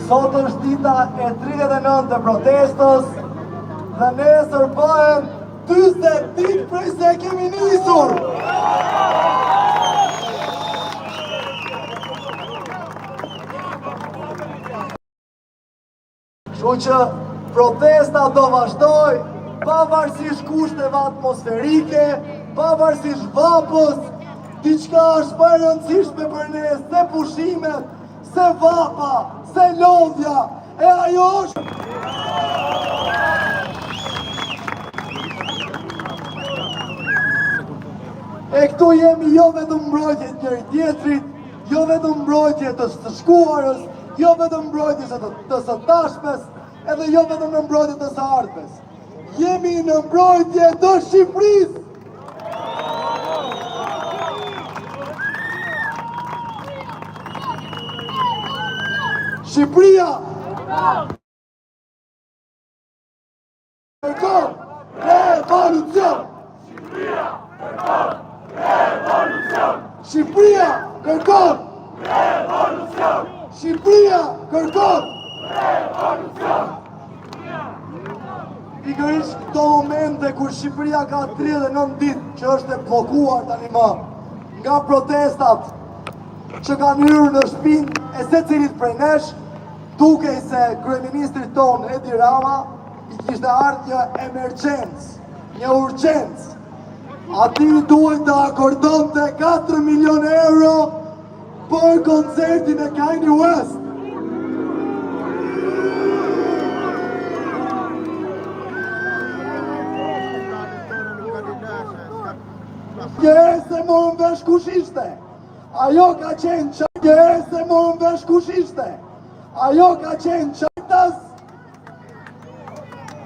Sot është dita e 39 të protestës dhe nesër bëhen 40 ditë prej se kemi nisur. Kështu që protesta do vazhdoj, pavarësisht kushteve atmosferike, pavarësisht vapës, diçka është më e rëndësishme për ne se pushimet, se vapa, se lodhja, e ajo është. E këtu jemi jo vetëm mbrojtje njëri tjetrit, jo vetëm mbrojtje të shkuarës, jo vetëm mbrojtje të së tashmes, edhe jo vetëm në mbrojtje të së ardhmes. Jemi në mbrojtje të Shqipërisë. Shqipëria kërkon revolucion. Shqipëria kërkon revolucion. Shqipëria kërkon revolucion. Pikërisht këto momente kur Shqipëria ka 39 ditë që është e bllokuar tani më nga protestat që kanë hyrë në shpinë e secilit prej nesh, duke se kryeministri ton Edi Rama i kishte ardhur një emergjencë, një urgjencë. Ati duhet të akordonte 4 milion euro për koncertin e Kanye West. Se morën vesh kush ishte. Ajo ka qenë se morën vesh kush ishte. Ajo ka qenë qajtas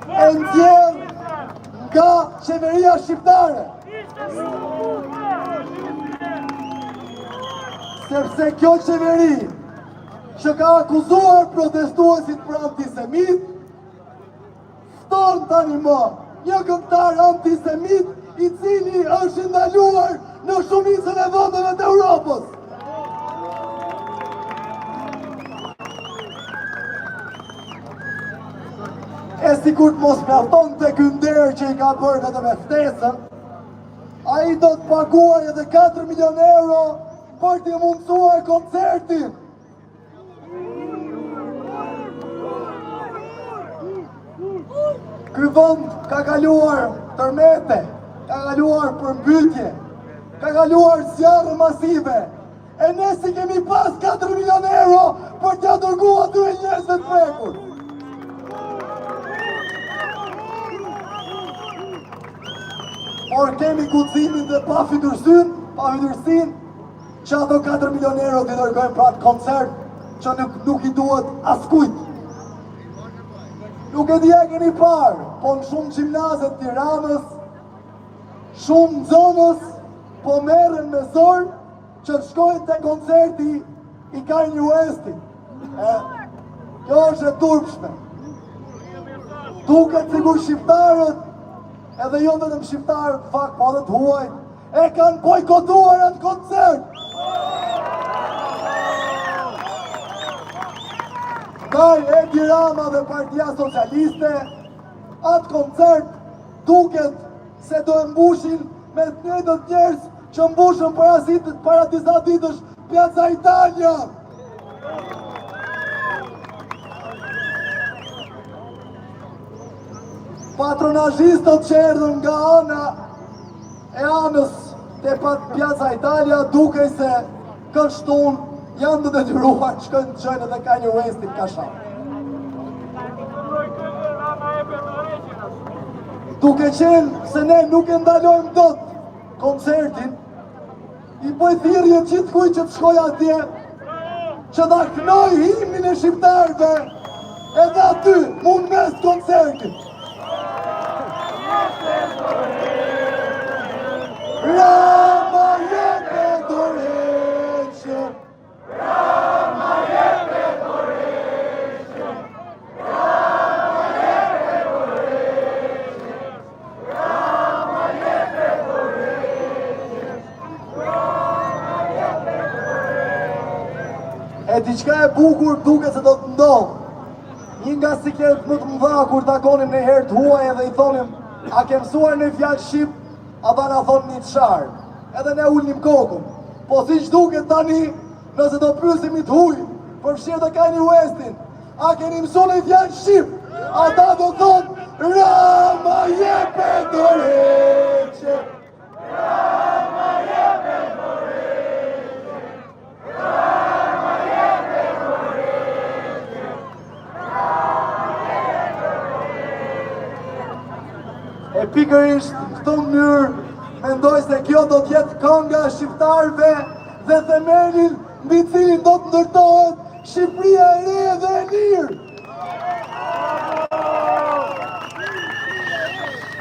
e nxjerr nga qeveria shqiptare. Sepse kjo qeveri që ka akuzuar protestuesit për antisemit, fton tani më një këngëtar antisemit i cili është ndaluar në shumicën e vendeve të Europës. E sikur të mos mjafton të ky nder që i ka bërë vetëm me ftesën, ai do të paguaj edhe 4 milion euro për t'i mundësuar koncertin. Ky vend ka kaluar tërmete, ka kaluar përmbytje, ka kaluar zjarre masive, e ne si kemi pas 4 milion euro për t'ja dërgu atyre njerëzve të prekur. Por kemi guximin dhe pa fytyrsin, që ato 4 milion euro t'i dërgojmë pra atë koncert që nuk i duhet askujt. Nuk e di e keni parë, po në shumë gjimnazet Tiranës, shumë nxënës po merren me zor që të shkojnë te koncerti i Kanye Westit. Kjo është e turpshme. Duket sikur shqiptarët, edhe jo vetëm shqiptarët, fakt po edhe të huaj, e kanë bojkotuar atë koncert. Kaj Edi Rama dhe Partia Socialiste, atë koncert duket se do e mbushin me të njëjtët njerëz që mbushën para disa ditësh Piazza Italia. Patronazhistët që erdhën nga ana e anës te Piazza Italia duke se kështun janë të detyruar që shkojnë të gjojnë edhe Kanye Westin kashan. Duke qenë se ne nuk e ndalojmë dot koncertin, i bëj thirrje gjithkujt që të shkojë atje, që ta kënoj himnin e shqiptarëve edhe aty, mund mes koncertit. Rama jepe dorëheqë, Rama jepe dorëheqë, Rama jepe dorëheqë, Rama jepe dorëheqë, Rama jepe dorëheqë. E diçka e bukur duket se do të ndodhë. Një nga siklet më të mëdha kur takonim në herë të huaj edhe i thonim, a ke mësuar në fjalë shqip, ata na thonë një çfarë. Edhe ne ulnim kokën. Po siç duket tani, nëse do pyesim të huaj, përfshirë të Kanye Westin, a keni mësuar në fjalë shqip? Ata do thonë, Rama jepe dorëheqje. Rama jepe dorëheqje. Rama jepe dorëheqje. E pikërisht në këtë mënyrë mendoj se kjo do t'jetë kënga shqiptarëve dhe themelin mbi cilin do të ndërtohet Shqipëria e re dhe e lirë.